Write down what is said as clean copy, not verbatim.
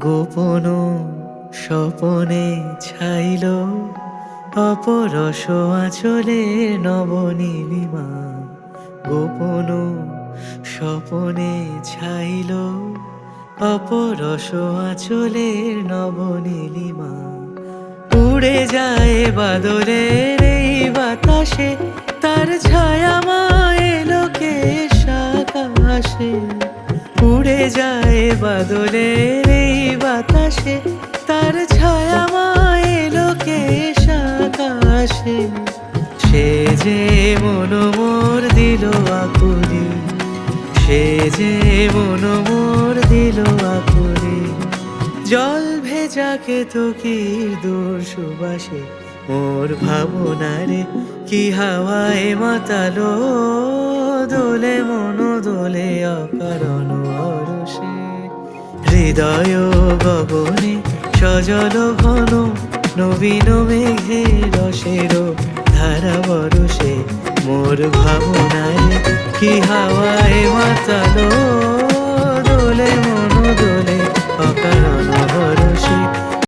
গোপন স্বপনে ছাইল অপরস আঁচলে নবনীলিমা। গোপন স্বপনে ছাইল অপরস আঁচলে নবনীলিমা। উড়ে যায় বাদলের এই বাতাসে, তার ছায়া মায়ে লোকে আকাশে। উড়ে যায় বাদলের এই বাতাসে, তার ছায়া মায়ে লোকে আকাশে। সে যে মন মোর দিল আকুলি, সে যে মন মোর দিল আকুলি। জল ভেজা কেতকীর দূর সুবাসে মোর ভাবনারে কি হাওয়ায় মাতালো। দোলে মন দোলে অকারণ হরষে, হৃদয় গগনে সজল ঘন নবীন মেঘে রসের ধারা বরষে। মোর ভাবনায় কি হাওয়ায় মাতালো।